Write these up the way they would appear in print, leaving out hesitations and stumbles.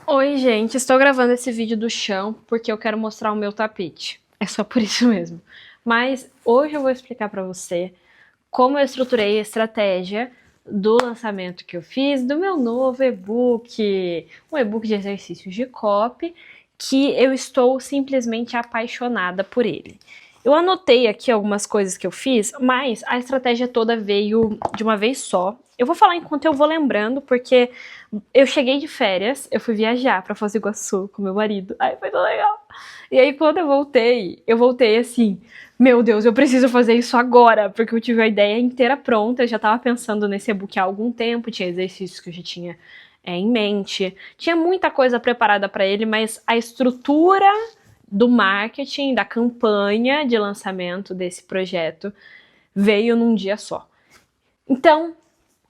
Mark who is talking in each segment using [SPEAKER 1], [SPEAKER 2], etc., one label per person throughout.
[SPEAKER 1] Oi, gente, estou gravando esse vídeo do chão porque eu quero mostrar o meu tapete. É só por isso mesmo. Mas hoje eu vou explicar para você como eu estruturei a estratégia do lançamento que eu fiz do meu novo e-book, um e-book de exercícios de copy, que eu estou simplesmente apaixonada por ele. Eu anotei aqui algumas coisas que eu fiz, mas a estratégia toda veio de uma vez só. Eu vou falar enquanto eu vou lembrando, porque eu cheguei de férias, eu fui viajar pra Foz do Iguaçu com meu marido. Ai, foi tão legal. E aí, quando eu voltei assim, meu Deus, eu preciso fazer isso agora, porque eu tive a ideia inteira pronta, eu já tava pensando nesse e-book há algum tempo, tinha exercícios que eu já tinha em mente, tinha muita coisa preparada para ele, mas a estrutura do marketing, da campanha de lançamento desse projeto veio num dia só. Então,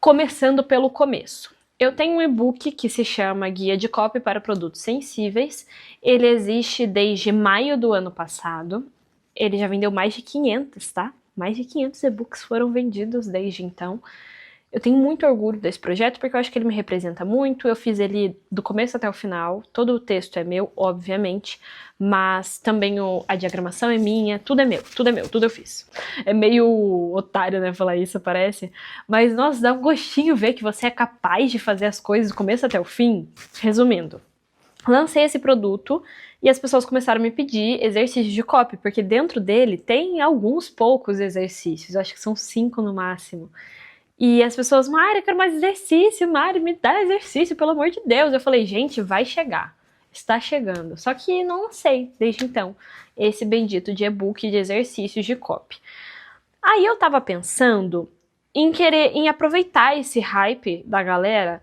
[SPEAKER 1] começando pelo começo. Eu tenho um e-book que se chama Guia de Copy para Produtos Sensíveis. Ele existe desde maio do ano passado. Ele já vendeu mais de 500, tá? Mais de 500 e-books foram vendidos desde então. Eu tenho muito orgulho desse projeto porque eu acho que ele me representa muito. Eu fiz ele do começo até o final. Todo o texto é meu, obviamente, mas também a diagramação é minha. Tudo é meu, tudo eu fiz. É meio otário, né, falar isso, parece. Mas, nossa, dá um gostinho ver que você é capaz de fazer as coisas do começo até o fim. Resumindo, lancei esse produto e as pessoas começaram a me pedir exercícios de copy, porque dentro dele tem alguns poucos exercícios, acho que são 5 no máximo. E as pessoas, Mari, eu quero mais exercício, Mari, me dá exercício, pelo amor de Deus. Eu falei, gente, vai chegar. Está chegando. Só que não lancei, desde então, esse bendito de e-book de exercícios de copy. Aí eu tava pensando em aproveitar esse hype da galera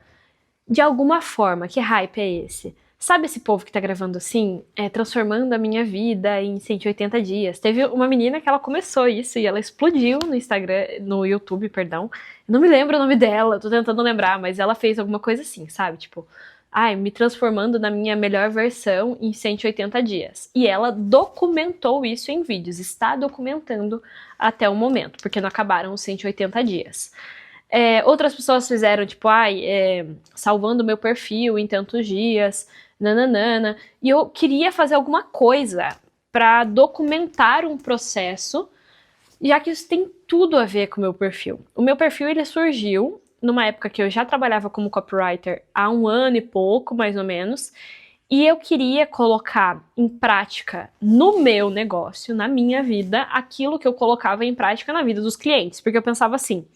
[SPEAKER 1] de alguma forma. Que hype é esse? Sabe esse povo que tá gravando assim, transformando a minha vida em 180 dias? Teve uma menina que ela começou isso e ela explodiu no Instagram, no YouTube, perdão. Não me lembro o nome dela, tô tentando lembrar, mas ela fez alguma coisa assim, sabe? Tipo, ai, me transformando na minha melhor versão em 180 dias. E ela documentou isso em vídeos, está documentando até o momento, porque não acabaram os 180 dias. Outras pessoas fizeram, tipo, salvando meu perfil em tantos dias, nananana. E eu queria fazer alguma coisa para documentar um processo, já que isso tem tudo a ver com o meu perfil. O meu perfil, ele surgiu numa época que eu já trabalhava como copywriter há um ano e pouco, mais ou menos, e eu queria colocar em prática no meu negócio, na minha vida, aquilo que eu colocava em prática na vida dos clientes. Porque eu pensava assim,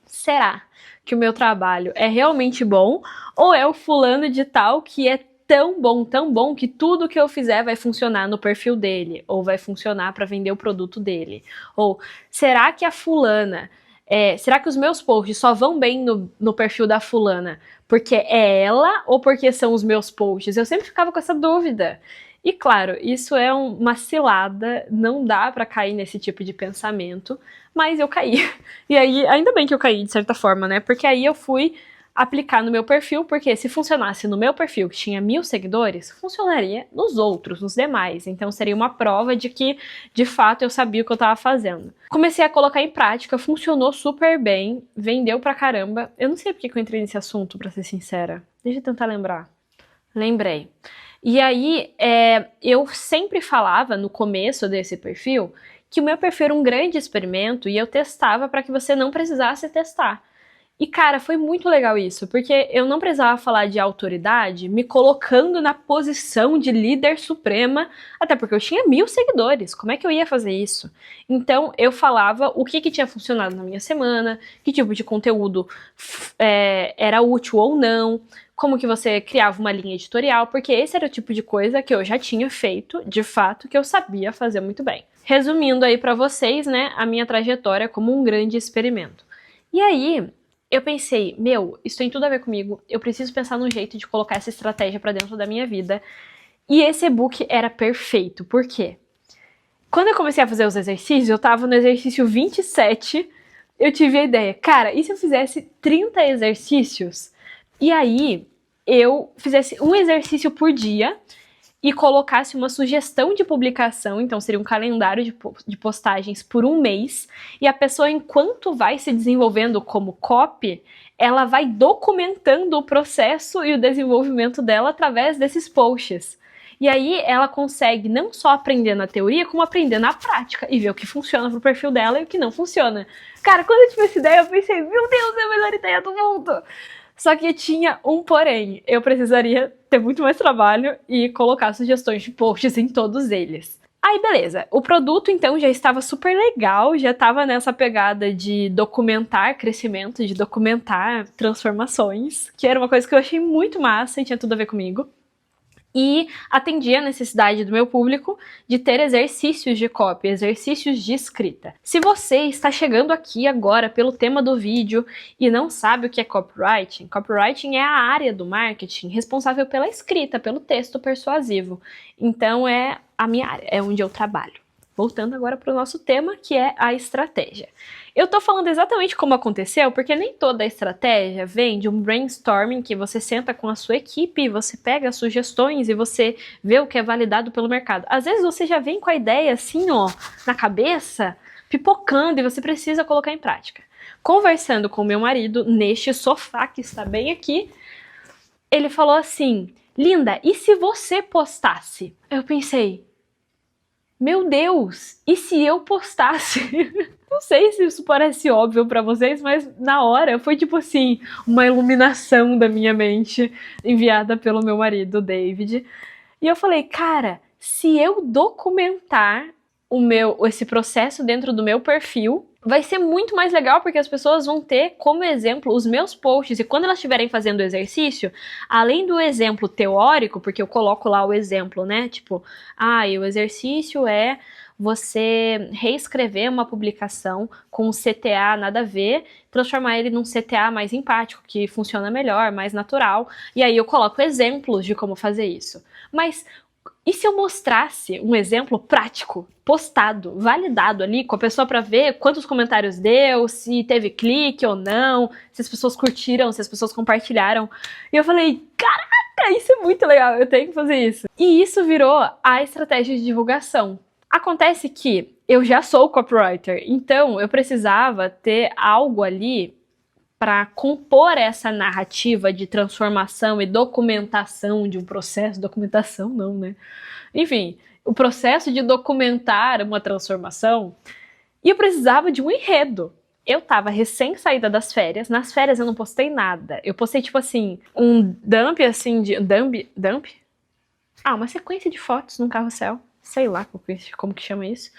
[SPEAKER 1] será que o meu trabalho é realmente bom? Ou é o fulano de tal que é tão bom que tudo que eu fizer vai funcionar no perfil dele, ou vai funcionar para vender o produto dele? Ou será que a fulana, será que os meus posts só vão bem no perfil da fulana porque é ela ou porque são os meus posts? Eu sempre ficava com essa dúvida. E claro, isso é uma cilada, não dá pra cair nesse tipo de pensamento, mas eu caí. E aí, ainda bem que eu caí de certa forma, né? Porque aí eu fui aplicar no meu perfil, porque se funcionasse no meu perfil, que tinha 1000 seguidores, funcionaria nos outros, nos demais. Então seria uma prova de que, de fato, eu sabia o que eu tava fazendo. Comecei a colocar em prática, funcionou super bem, vendeu pra caramba. Eu não sei porque que eu entrei nesse assunto, pra ser sincera. Deixa eu tentar lembrar. Lembrei. E aí, eu sempre falava no começo desse perfil que o meu perfil era um grande experimento e eu testava para que você não precisasse testar. E cara, foi muito legal isso, porque eu não precisava falar de autoridade me colocando na posição de líder suprema, até porque eu tinha 1000 seguidores, como é que eu ia fazer isso? Então eu falava o que tinha funcionado na minha semana, que tipo de conteúdo era útil ou não, como que você criava uma linha editorial, porque esse era o tipo de coisa que eu já tinha feito, de fato, que eu sabia fazer muito bem. Resumindo aí pra vocês, né, a minha trajetória como um grande experimento. E aí, eu pensei, meu, isso tem tudo a ver comigo, eu preciso pensar num jeito de colocar essa estratégia pra dentro da minha vida. E esse e-book era perfeito, por quê? Quando eu comecei a fazer os exercícios, eu tava no exercício 27, eu tive a ideia, cara, e se eu fizesse 30 exercícios? E aí, eu fizesse um exercício por dia e colocasse uma sugestão de publicação, então seria um calendário de postagens por um mês, e a pessoa, enquanto vai se desenvolvendo como copy, ela vai documentando o processo e o desenvolvimento dela através desses posts. E aí ela consegue não só aprender na teoria, como aprender na prática e ver o que funciona pro perfil dela e o que não funciona. Cara, quando eu tive essa ideia, eu pensei, meu Deus, é a melhor ideia do mundo! Só que tinha um porém, eu precisaria ter muito mais trabalho e colocar sugestões de posts em todos eles. Aí beleza, o produto então já estava super legal, já estava nessa pegada de documentar crescimento, de documentar transformações, que era uma coisa que eu achei muito massa e tinha tudo a ver comigo. E atendia a necessidade do meu público de ter exercícios de copy, exercícios de escrita. Se você está chegando aqui agora pelo tema do vídeo e não sabe o que é copywriting, copywriting é a área do marketing responsável pela escrita, pelo texto persuasivo. Então é a minha área, é onde eu trabalho. Voltando agora para o nosso tema, que é a estratégia. Eu tô falando exatamente como aconteceu, porque nem toda a estratégia vem de um brainstorming que você senta com a sua equipe, você pega sugestões e você vê o que é validado pelo mercado. Às vezes você já vem com a ideia assim, ó, na cabeça, pipocando, e você precisa colocar em prática. Conversando com meu marido neste sofá que está bem aqui, ele falou assim: Linda, e se você postasse? Eu pensei, meu Deus, e se eu postasse? Não sei se isso parece óbvio pra vocês, mas na hora foi tipo assim, uma iluminação da minha mente enviada pelo meu marido, David. E eu falei, cara, se eu documentar esse processo dentro do meu perfil, vai ser muito mais legal, porque as pessoas vão ter como exemplo os meus posts, e quando elas estiverem fazendo o exercício, além do exemplo teórico, porque eu coloco lá o exemplo, né, tipo, e o exercício é você reescrever uma publicação com um CTA nada a ver, transformar ele num CTA mais empático, que funciona melhor, mais natural, e aí eu coloco exemplos de como fazer isso. Mas e se eu mostrasse um exemplo prático, postado, validado ali com a pessoa para ver quantos comentários deu, se teve clique ou não, se as pessoas curtiram, se as pessoas compartilharam. E eu falei, caraca, isso é muito legal, eu tenho que fazer isso. E isso virou a estratégia de divulgação. Acontece que eu já sou copywriter, então eu precisava ter algo ali para compor essa narrativa de transformação e documentação de um processo. Documentação não, né? Enfim, o processo de documentar uma transformação, e eu precisava de um enredo. Eu tava recém saída das férias, nas férias eu não postei nada. Eu postei tipo assim, um dump assim de... Dump? Uma sequência de fotos num carrossel, sei lá como que chama isso.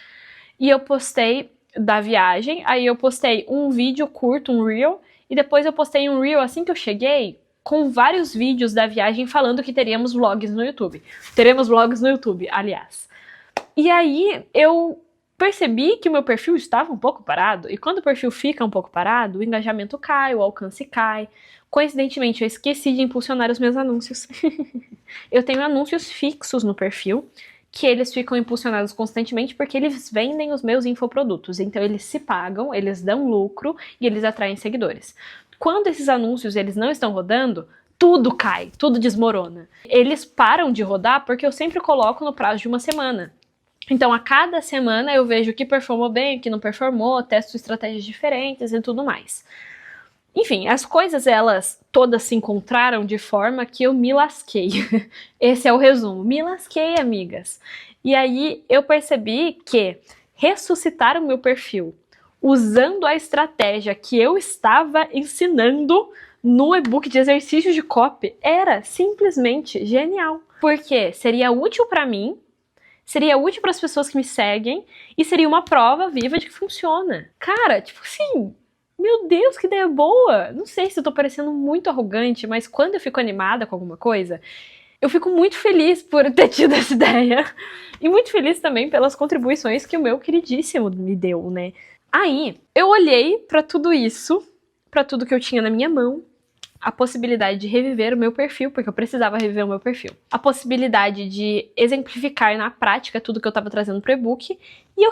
[SPEAKER 1] E eu postei da viagem, aí eu postei um vídeo curto, um reel, e depois eu postei um reel assim que eu cheguei, com vários vídeos da viagem falando que teríamos vlogs no YouTube. Teremos vlogs no YouTube, aliás. E aí eu percebi que o meu perfil estava um pouco parado, e quando o perfil fica um pouco parado, o engajamento cai, o alcance cai. Coincidentemente, eu esqueci de impulsionar os meus anúncios. Eu tenho anúncios fixos no perfil, que eles ficam impulsionados constantemente porque eles vendem os meus infoprodutos. Então eles se pagam, eles dão lucro e eles atraem seguidores. Quando esses anúncios eles não estão rodando, tudo cai, tudo desmorona. Eles param de rodar porque eu sempre coloco no prazo de uma semana. Então a cada semana eu vejo o que performou bem, o que não performou, testo estratégias diferentes e tudo mais. Enfim, as coisas elas todas se encontraram de forma que eu me lasquei. Esse é o resumo. Me lasquei, amigas. E aí eu percebi que ressuscitar o meu perfil usando a estratégia que eu estava ensinando no e-book de exercícios de copy era simplesmente genial. Porque seria útil para mim, seria útil para as pessoas que me seguem e seria uma prova viva de que funciona. Cara, tipo assim... Meu Deus, que ideia boa! Não sei se eu tô parecendo muito arrogante, mas quando eu fico animada com alguma coisa, eu fico muito feliz por ter tido essa ideia. E muito feliz também pelas contribuições que o meu queridíssimo me deu, né? Aí, eu olhei pra tudo isso, pra tudo que eu tinha na minha mão, a possibilidade de reviver o meu perfil, porque eu precisava reviver o meu perfil. A possibilidade de exemplificar na prática tudo que eu tava trazendo pro e-book. E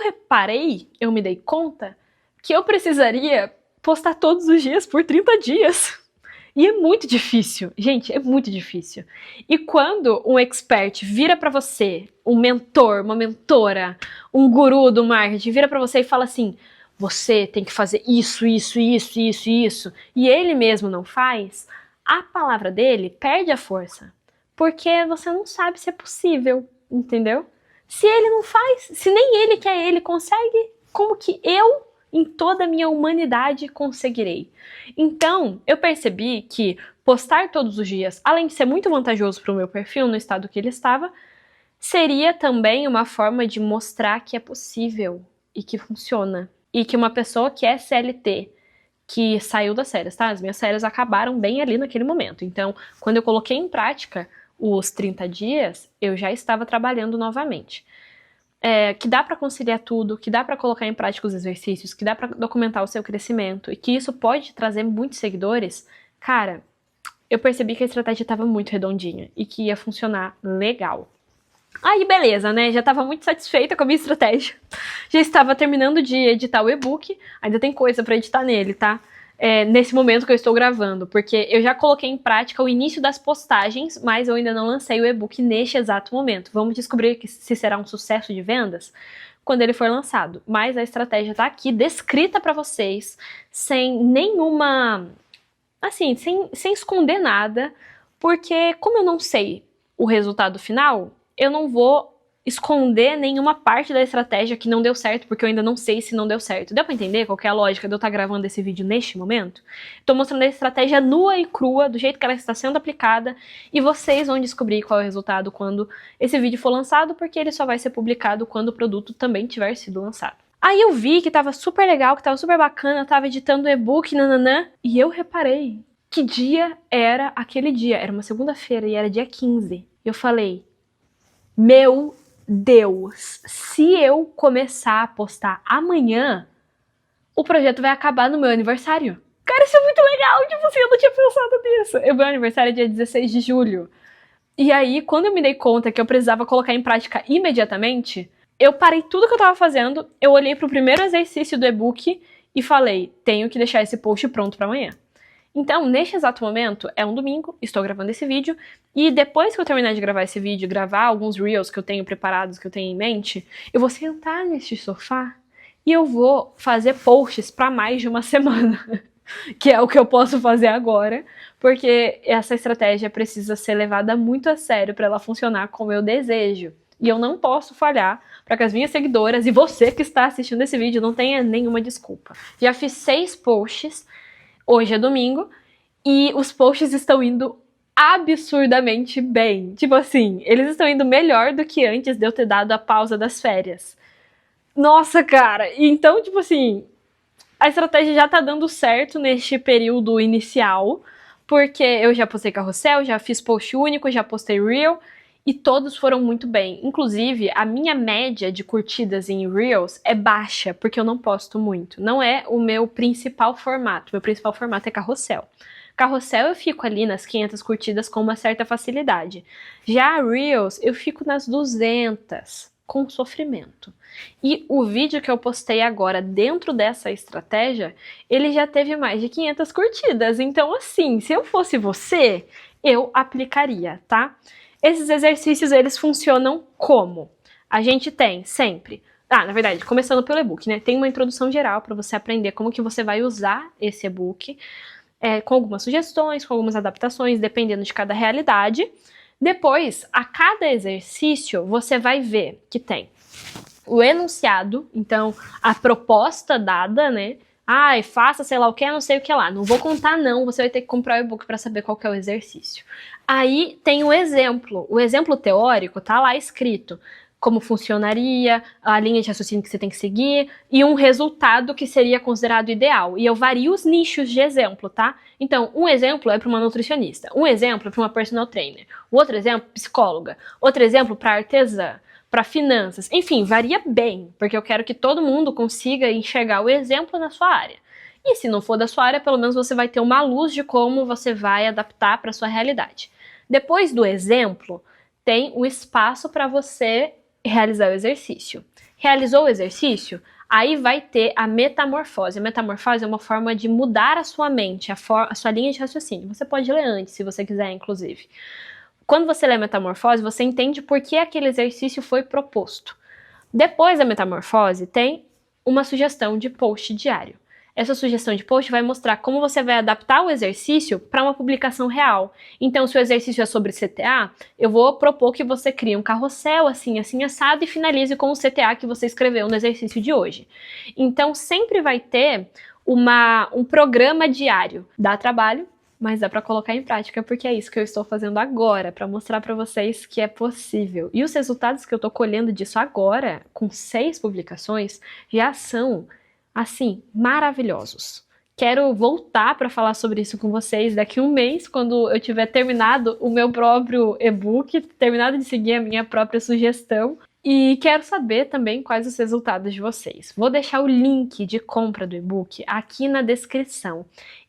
[SPEAKER 1] eu me dei conta que eu precisaria postar todos os dias por 30 dias. E é muito difícil, gente, é muito difícil. E quando um expert vira pra você, um mentor, uma mentora, um guru do marketing, vira pra você e fala assim, você tem que fazer isso, isso, isso, isso, isso, e ele mesmo não faz, a palavra dele perde a força. Porque você não sabe se é possível, entendeu? Se ele não faz, se nem ele que é ele consegue, como que eu, em toda a minha humanidade, conseguirei? Então, eu percebi que postar todos os dias, além de ser muito vantajoso para o meu perfil no estado que ele estava, seria também uma forma de mostrar que é possível e que funciona. E que uma pessoa que é CLT, que saiu das férias, tá? As minhas férias acabaram bem ali naquele momento. Então, quando eu coloquei em prática os 30 dias, eu já estava trabalhando novamente. Que dá para conciliar tudo, que dá para colocar em prática os exercícios, que dá para documentar o seu crescimento e que isso pode trazer muitos seguidores, cara, eu percebi que a estratégia estava muito redondinha e que ia funcionar legal. Aí beleza, né? Já estava muito satisfeita com a minha estratégia. Já estava terminando de editar o e-book, ainda tem coisa para editar nele, tá? Nesse momento que eu estou gravando, porque eu já coloquei em prática o início das postagens, mas eu ainda não lancei o e-book neste exato momento. Vamos descobrir se será um sucesso de vendas quando ele for lançado. Mas a estratégia está aqui, descrita para vocês, sem nenhuma... assim, sem esconder nada, porque como eu não sei o resultado final, eu não vou esconder nenhuma parte da estratégia que não deu certo, porque eu ainda não sei se não deu certo. Deu pra entender qual que é a lógica de eu estar gravando esse vídeo neste momento? Tô mostrando a estratégia nua e crua, do jeito que ela está sendo aplicada, e vocês vão descobrir qual é o resultado quando esse vídeo for lançado, porque ele só vai ser publicado quando o produto também tiver sido lançado. Aí eu vi que tava super legal, que tava super bacana, eu tava editando o e-book, nananã, e eu reparei que dia era aquele dia. Era uma segunda-feira e era dia 15. Eu falei, meu Deus, se eu começar a postar amanhã, o projeto vai acabar no meu aniversário. Cara, isso é muito legal, tipo assim, eu não tinha pensado nisso. O meu aniversário é dia 16 de julho. E aí, quando eu me dei conta que eu precisava colocar em prática imediatamente, eu parei tudo que eu tava fazendo, eu olhei pro primeiro exercício do e-book e falei, tenho que deixar esse post pronto pra amanhã. Então, neste exato momento, é um domingo, estou gravando esse vídeo, e depois que eu terminar de gravar esse vídeo, gravar alguns reels que eu tenho preparados, que eu tenho em mente, eu vou sentar neste sofá e eu vou fazer posts para mais de uma semana, que é o que eu posso fazer agora, porque essa estratégia precisa ser levada muito a sério para ela funcionar como eu desejo. E eu não posso falhar para que as minhas seguidoras e você que está assistindo esse vídeo não tenha nenhuma desculpa. Já fiz 6 posts. Hoje é domingo, e os posts estão indo absurdamente bem. Tipo assim, eles estão indo melhor do que antes de eu ter dado a pausa das férias. Nossa, cara! Então, tipo assim, a estratégia já tá dando certo neste período inicial, porque eu já postei carrossel, já fiz post único, já postei reel, e todos foram muito bem. Inclusive, a minha média de curtidas em Reels é baixa, porque eu não posto muito. Não é o meu principal formato. Meu principal formato é carrossel. Carrossel eu fico ali nas 500 curtidas com uma certa facilidade. Já Reels eu fico nas 200, com sofrimento. E o vídeo que eu postei agora dentro dessa estratégia, ele já teve mais de 500 curtidas. Então assim, se eu fosse você, eu aplicaria, tá? Esses exercícios, eles funcionam como? A gente tem sempre... na verdade, começando pelo e-book, né? Tem uma introdução geral para você aprender como que você vai usar esse e-book, com algumas sugestões, com algumas adaptações, dependendo de cada realidade. Depois, a cada exercício, você vai ver que tem o enunciado, então, a proposta dada, né? Faça sei lá o que, não sei o que lá. Não vou contar não, você vai ter que comprar o e-book para saber qual que é o exercício. Aí tem o exemplo teórico tá lá escrito como funcionaria, a linha de raciocínio que você tem que seguir e um resultado que seria considerado ideal. E eu vario os nichos de exemplo, tá? Então, um exemplo é para uma nutricionista, um exemplo é para uma personal trainer, o outro exemplo, psicóloga, outro exemplo para artesã, para finanças, enfim, varia bem, porque eu quero que todo mundo consiga enxergar o exemplo na sua área. E se não for da sua área, pelo menos você vai ter uma luz de como você vai adaptar para a sua realidade. Depois do exemplo, tem o espaço para você realizar o exercício. Realizou o exercício? Aí vai ter a metamorfose. A metamorfose é uma forma de mudar a sua mente, a sua linha de raciocínio. Você pode ler antes, se você quiser, inclusive. Quando você lê a metamorfose, você entende por que aquele exercício foi proposto. Depois da metamorfose, tem uma sugestão de post diário. Essa sugestão de post vai mostrar como você vai adaptar o exercício para uma publicação real. Então, se o exercício é sobre CTA, eu vou propor que você crie um carrossel assim, assim, assado e finalize com o CTA que você escreveu no exercício de hoje. Então, sempre vai ter um programa diário. Dá trabalho, mas dá para colocar em prática, porque é isso que eu estou fazendo agora, para mostrar para vocês que é possível. E os resultados que eu estou colhendo disso agora, com 6 publicações, já são, assim, maravilhosos. Quero voltar para falar sobre isso com vocês daqui a um mês, quando eu tiver terminado o meu próprio e-book, terminado de seguir a minha própria sugestão. E quero saber também quais os resultados de vocês. Vou deixar o link de compra do e-book aqui na descrição.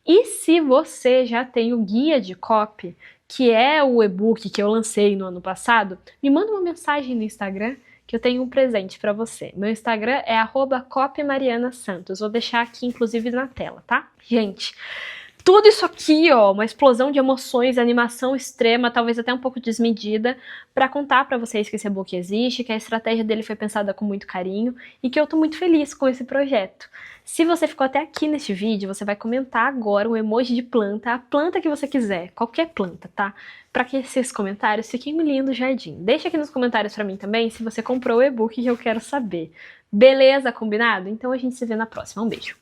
[SPEAKER 1] E se você já tem o guia de copy, que é o e-book que eu lancei no ano passado, me manda uma mensagem no Instagram que eu tenho um presente para você. Meu Instagram é @copymarianasantos. Vou deixar aqui, inclusive, na tela, tá? Gente, tudo isso aqui, ó, uma explosão de emoções, animação extrema, talvez até um pouco desmedida, para contar para vocês que esse e-book existe, que a estratégia dele foi pensada com muito carinho e que eu tô muito feliz com esse projeto. Se você ficou até aqui neste vídeo, você vai comentar agora um emoji de planta, a planta que você quiser, qualquer planta, tá? Para que esses comentários fiquem um lindo jardim. Deixa aqui nos comentários para mim também se você comprou o e-book, que eu quero saber. Beleza, combinado? Então a gente se vê na próxima. Um beijo!